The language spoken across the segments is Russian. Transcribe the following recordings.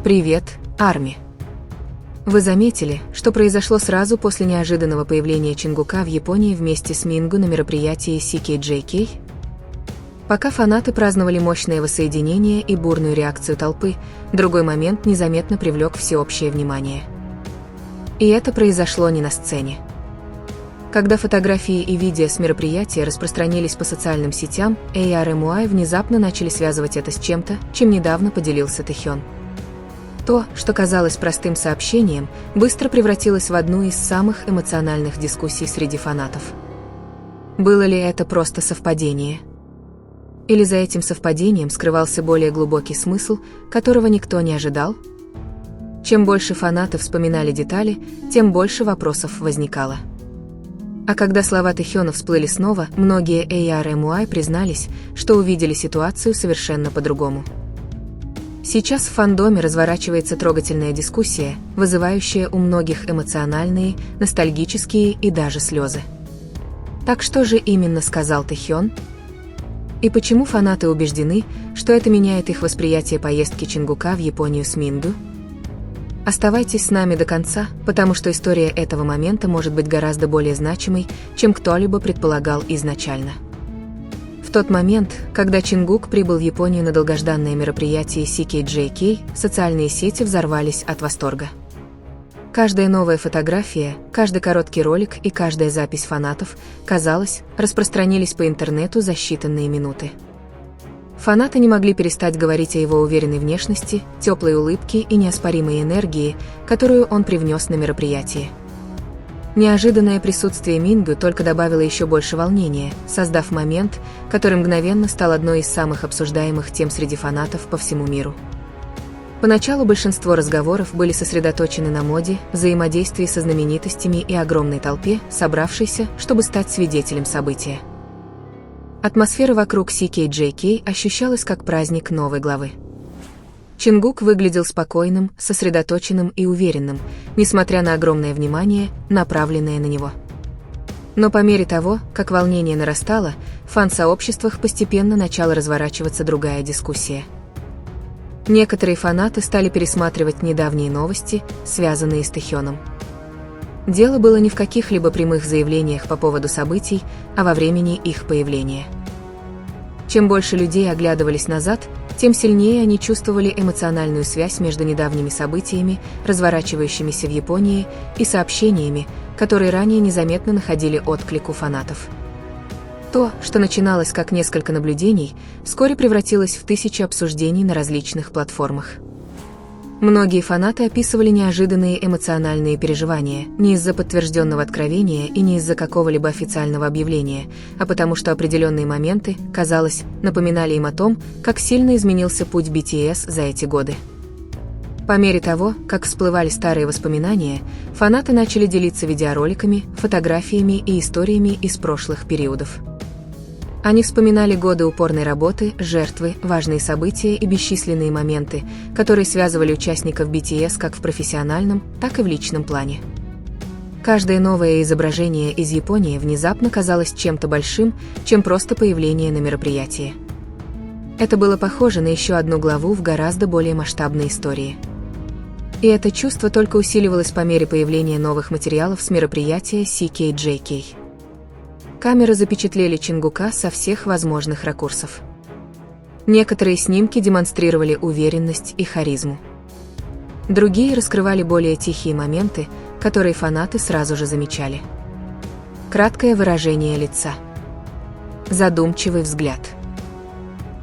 Привет, Арми. Вы заметили, что произошло сразу после неожиданного появления Чингука в Японии вместе с Мингу на мероприятии CKJK? Пока фанаты праздновали мощное воссоединение и бурную реакцию толпы, другой момент незаметно привлек всеобщее внимание. И это произошло не на сцене. Когда фотографии и видео с мероприятия распространились по социальным сетям, ARMY внезапно начали связывать это с чем-то, чем недавно поделился Тэхён. То, что казалось простым сообщением, быстро превратилось в одну из самых эмоциональных дискуссий среди фанатов. Было ли это просто совпадение? Или за этим совпадением скрывался более глубокий смысл, которого никто не ожидал? Чем больше фанаты вспоминали детали, тем больше вопросов возникало. А когда слова Тэхёна всплыли снова, многие ARMY признались, что увидели ситуацию совершенно по-другому. Сейчас в фандоме разворачивается трогательная дискуссия, вызывающая у многих эмоциональные, ностальгические и даже слезы. Так что же именно сказал Тэхён? И почему фанаты убеждены, что это меняет их восприятие поездки Чингука в Японию с Мингу? Оставайтесь с нами до конца, потому что история этого момента может быть гораздо более значимой, чем кто-либо предполагал изначально. В тот момент, когда Чингук прибыл в Японию на долгожданное мероприятие CKJK, социальные сети взорвались от восторга. Каждая новая фотография, каждый короткий ролик и каждая запись фанатов, казалось, распространились по интернету за считанные минуты. Фанаты не могли перестать говорить о его уверенной внешности, теплой улыбке и неоспоримой энергии, которую он привнес на мероприятие. Неожиданное присутствие Мингу только добавило еще больше волнения, создав момент, который мгновенно стал одной из самых обсуждаемых тем среди фанатов по всему миру. Поначалу большинство разговоров были сосредоточены на моде, взаимодействии со знаменитостями и огромной толпе, собравшейся, чтобы стать свидетелем события. Атмосфера вокруг CKJK ощущалась как праздник новой главы. Чингук выглядел спокойным, сосредоточенным и уверенным, несмотря на огромное внимание, направленное на него. Но по мере того, как волнение нарастало, в фан-сообществах постепенно начала разворачиваться другая дискуссия. Некоторые фанаты стали пересматривать недавние новости, связанные с Тэхёном. Дело было не в каких-либо прямых заявлениях по поводу событий, а во времени их появления. Чем больше людей оглядывались назад, тем сильнее они чувствовали эмоциональную связь между недавними событиями, разворачивающимися в Японии, и сообщениями, которые ранее незаметно находили отклик у фанатов. То, что начиналось как несколько наблюдений, вскоре превратилось в тысячи обсуждений на различных платформах. Многие фанаты описывали неожиданные эмоциональные переживания не из-за подтвержденного откровения и не из-за какого-либо официального объявления, а потому что определенные моменты, казалось, напоминали им о том, как сильно изменился путь BTS за эти годы. По мере того, как всплывали старые воспоминания, фанаты начали делиться видеороликами, фотографиями и историями из прошлых периодов. Они вспоминали годы упорной работы, жертвы, важные события и бесчисленные моменты, которые связывали участников BTS как в профессиональном, так и в личном плане. Каждое новое изображение из Японии внезапно казалось чем-то большим, чем просто появление на мероприятии. Это было похоже на еще одну главу в гораздо более масштабной истории. И это чувство только усиливалось по мере появления новых материалов с мероприятия CKJK. Камеры запечатлели Чингука со всех возможных ракурсов. Некоторые снимки демонстрировали уверенность и харизму. Другие раскрывали более тихие моменты, которые фанаты сразу же замечали. Краткое выражение лица. Задумчивый взгляд.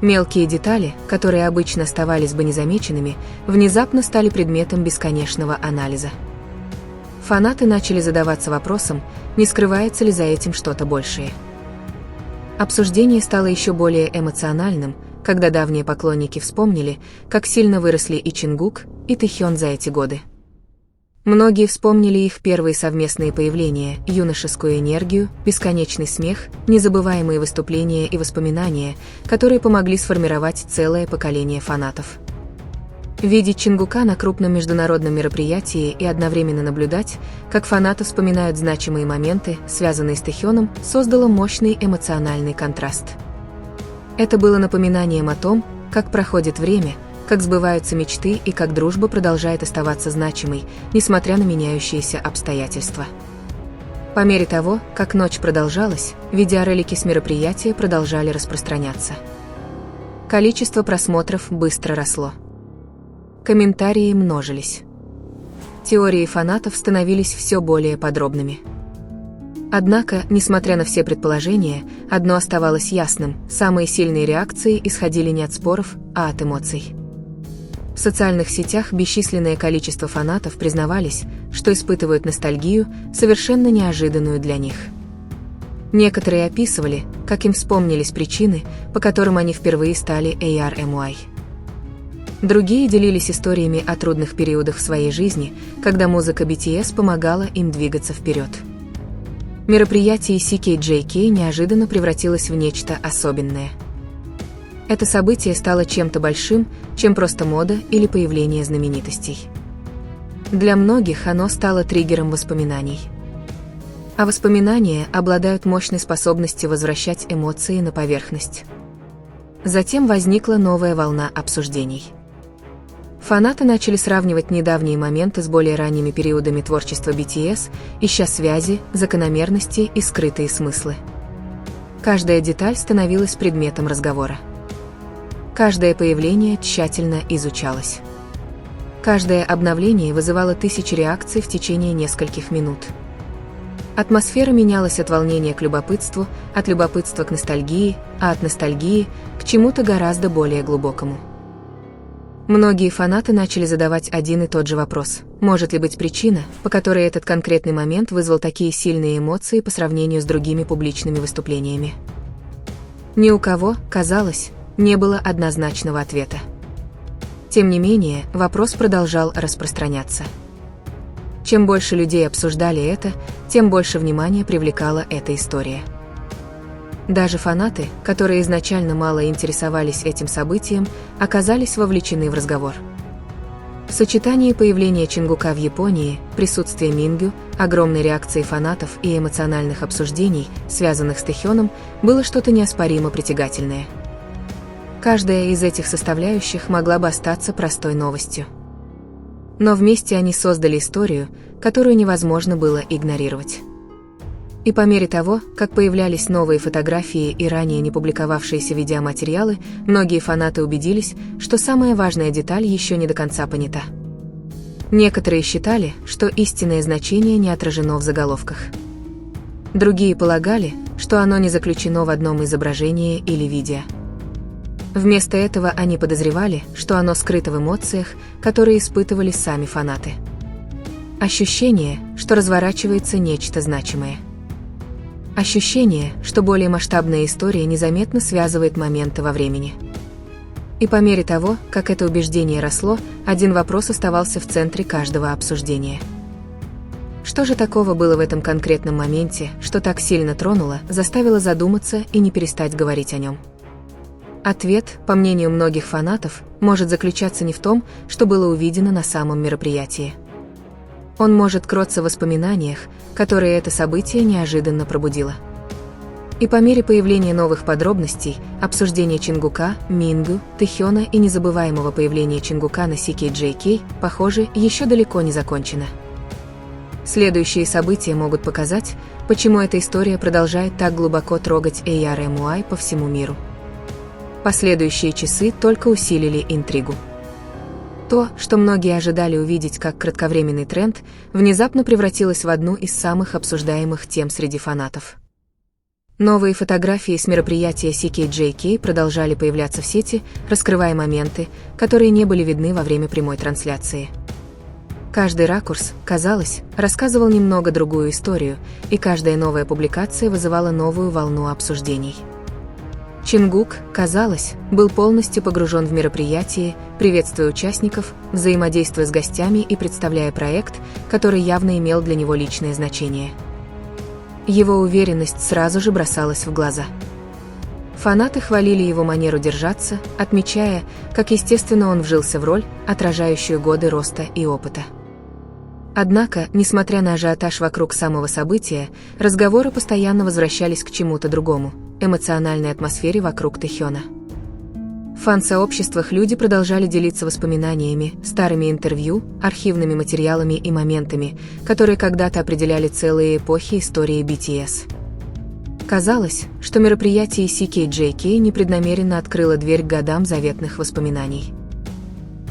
Мелкие детали, которые обычно оставались бы незамеченными, внезапно стали предметом бесконечного анализа. Фанаты начали задаваться вопросом, не скрывается ли за этим что-то большее. Обсуждение стало еще более эмоциональным, когда давние поклонники вспомнили, как сильно выросли и Чингук, и Тэхён за эти годы. Многие вспомнили их первые совместные появления, юношескую энергию, бесконечный смех, незабываемые выступления и воспоминания, которые помогли сформировать целое поколение фанатов. Видеть Чингука на крупном международном мероприятии и одновременно наблюдать, как фанаты вспоминают значимые моменты, связанные с Тэхёном, создало мощный эмоциональный контраст. Это было напоминанием о том, как проходит время, как сбываются мечты и как дружба продолжает оставаться значимой, несмотря на меняющиеся обстоятельства. По мере того, как ночь продолжалась, видеоролики с мероприятия продолжали распространяться. Количество просмотров быстро росло. Комментарии множились. Теории фанатов становились все более подробными. Однако, несмотря на все предположения, одно оставалось ясным: самые сильные реакции исходили не от споров, а от эмоций. В социальных сетях бесчисленное количество фанатов признавались, что испытывают ностальгию, совершенно неожиданную для них. Некоторые описывали, как им вспомнились причины, по которым они впервые стали ARMY. Другие делились историями о трудных периодах в своей жизни, когда музыка BTS помогала им двигаться вперед. Мероприятие CKJK неожиданно превратилось в нечто особенное. Это событие стало чем-то большим, чем просто мода или появление знаменитостей. Для многих оно стало триггером воспоминаний. А воспоминания обладают мощной способностью возвращать эмоции на поверхность. Затем возникла новая волна обсуждений. Фанаты начали сравнивать недавние моменты с более ранними периодами творчества BTS, ища связи, закономерности и скрытые смыслы. Каждая деталь становилась предметом разговора. Каждое появление тщательно изучалось. Каждое обновление вызывало тысячи реакций в течение нескольких минут. Атмосфера менялась от волнения к любопытству, от любопытства к ностальгии, а от ностальгии к чему-то гораздо более глубокому. Многие фанаты начали задавать один и тот же вопрос: может ли быть причина, по которой этот конкретный момент вызвал такие сильные эмоции по сравнению с другими публичными выступлениями? Ни у кого, казалось, не было однозначного ответа. Тем не менее, вопрос продолжал распространяться. Чем больше людей обсуждали это, тем больше внимания привлекала эта история. Даже фанаты, которые изначально мало интересовались этим событием, оказались вовлечены в разговор. В сочетании появления Чингука в Японии, присутствия Мингю, огромной реакции фанатов и эмоциональных обсуждений, связанных с Тэхёном, было что-то неоспоримо притягательное. Каждая из этих составляющих могла бы остаться простой новостью. Но вместе они создали историю, которую невозможно было игнорировать. И по мере того, как появлялись новые фотографии и ранее не публиковавшиеся видеоматериалы, многие фанаты убедились, что самая важная деталь еще не до конца понята. Некоторые считали, что истинное значение не отражено в заголовках. Другие полагали, что оно не заключено в одном изображении или видео. Вместо этого они подозревали, что оно скрыто в эмоциях, которые испытывали сами фанаты. Ощущение, что разворачивается нечто значимое. Ощущение, что более масштабная история незаметно связывает моменты во времени. И по мере того, как это убеждение росло, один вопрос оставался в центре каждого обсуждения. Что же такого было в этом конкретном моменте, что так сильно тронуло, заставило задуматься и не перестать говорить о нем? Ответ, по мнению многих фанатов, может заключаться не в том, что было увидено на самом мероприятии. Он может кроться в воспоминаниях, которые это событие неожиданно пробудило. И по мере появления новых подробностей, обсуждение Чингука, Мингю, Тэхёна и незабываемого появления Чингука на CKJK, похоже, еще далеко не закончено. Следующие события могут показать, почему эта история продолжает так глубоко трогать ARMY по всему миру. Последующие часы только усилили интригу. То, что многие ожидали увидеть как кратковременный тренд, внезапно превратилось в одну из самых обсуждаемых тем среди фанатов. Новые фотографии с мероприятия CKJK продолжали появляться в сети, раскрывая моменты, которые не были видны во время прямой трансляции. Каждый ракурс, казалось, рассказывал немного другую историю, и каждая новая публикация вызывала новую волну обсуждений. Чингук, казалось, был полностью погружен в мероприятие, приветствуя участников, взаимодействуя с гостями и представляя проект, который явно имел для него личное значение. Его уверенность сразу же бросалась в глаза. Фанаты хвалили его манеру держаться, отмечая, как естественно он вжился в роль, отражающую годы роста и опыта. Однако, несмотря на ажиотаж вокруг самого события, разговоры постоянно возвращались к чему-то другому – эмоциональной атмосфере вокруг Тэхёна. В фан-сообществах люди продолжали делиться воспоминаниями, старыми интервью, архивными материалами и моментами, которые когда-то определяли целые эпохи истории BTS. Казалось, что мероприятие CKJK непреднамеренно открыло дверь к годам заветных воспоминаний.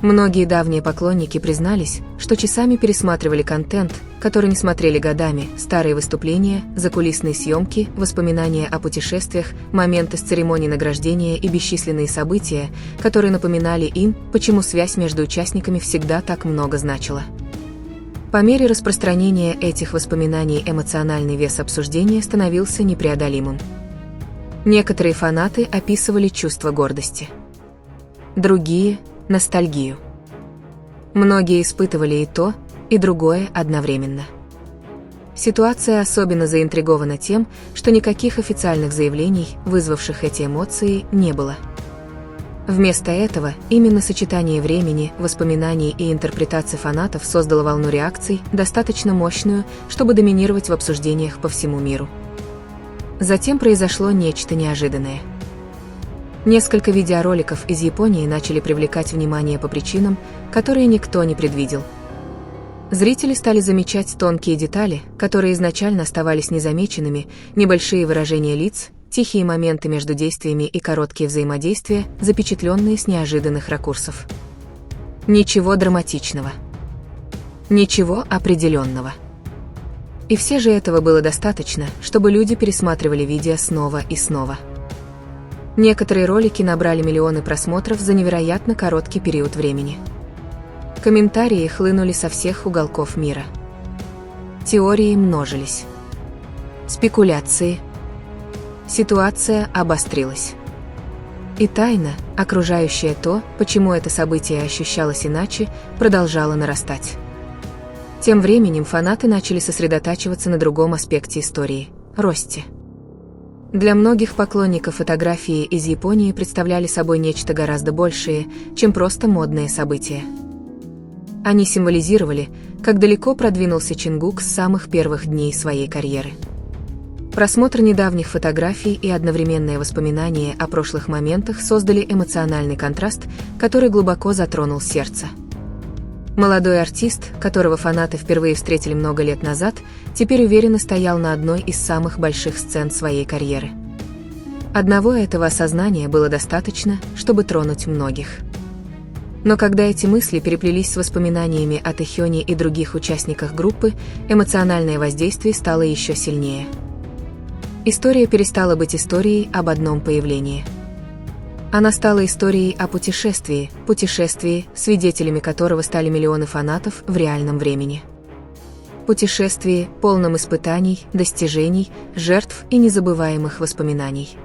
Многие давние поклонники признались, что часами пересматривали контент, который не смотрели годами, старые выступления, закулисные съемки, воспоминания о путешествиях, моменты с церемоний награждения и бесчисленные события, которые напоминали им, почему связь между участниками всегда так много значила. По мере распространения этих воспоминаний эмоциональный вес обсуждения становился непреодолимым. Некоторые фанаты описывали чувство гордости. Другие – ностальгию. Многие испытывали и то, и другое одновременно. Ситуация особенно заинтригована тем, что никаких официальных заявлений, вызвавших эти эмоции, не было. Вместо этого, именно сочетание времени, воспоминаний и интерпретаций фанатов создало волну реакций, достаточно мощную, чтобы доминировать в обсуждениях по всему миру. Затем произошло нечто неожиданное. Несколько видеороликов из Японии начали привлекать внимание по причинам, которые никто не предвидел. Зрители стали замечать тонкие детали, которые изначально оставались незамеченными, небольшие выражения лиц, тихие моменты между действиями и короткие взаимодействия, запечатленные с неожиданных ракурсов. Ничего драматичного. Ничего определенного. И все же этого было достаточно, чтобы люди пересматривали видео снова и снова. Некоторые ролики набрали миллионы просмотров за невероятно короткий период времени. Комментарии хлынули со всех уголков мира. Теории множились. Спекуляции. Ситуация обострилась. И тайна, окружающая то, почему это событие ощущалось иначе, продолжала нарастать. Тем временем фанаты начали сосредотачиваться на другом аспекте истории – росте. Для многих поклонников фотографии из Японии представляли собой нечто гораздо большее, чем просто модное событие. Они символизировали, как далеко продвинулся Чингук с самых первых дней своей карьеры. Просмотр недавних фотографий и одновременное воспоминание о прошлых моментах создали эмоциональный контраст, который глубоко затронул сердце. Молодой артист, которого фанаты впервые встретили много лет назад, теперь уверенно стоял на одной из самых больших сцен своей карьеры. Одного этого осознания было достаточно, чтобы тронуть многих. Но когда эти мысли переплелись с воспоминаниями о Тэхёне и других участниках группы, эмоциональное воздействие стало еще сильнее. История перестала быть историей об одном появлении. Она стала историей о путешествии, свидетелями которого стали миллионы фанатов в реальном времени. Путешествии, полном испытаний, достижений, жертв и незабываемых воспоминаний.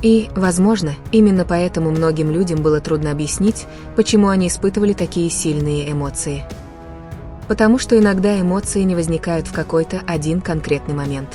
И, возможно, именно поэтому многим людям было трудно объяснить, почему они испытывали такие сильные эмоции. Потому что иногда эмоции не возникают в какой-то один конкретный момент.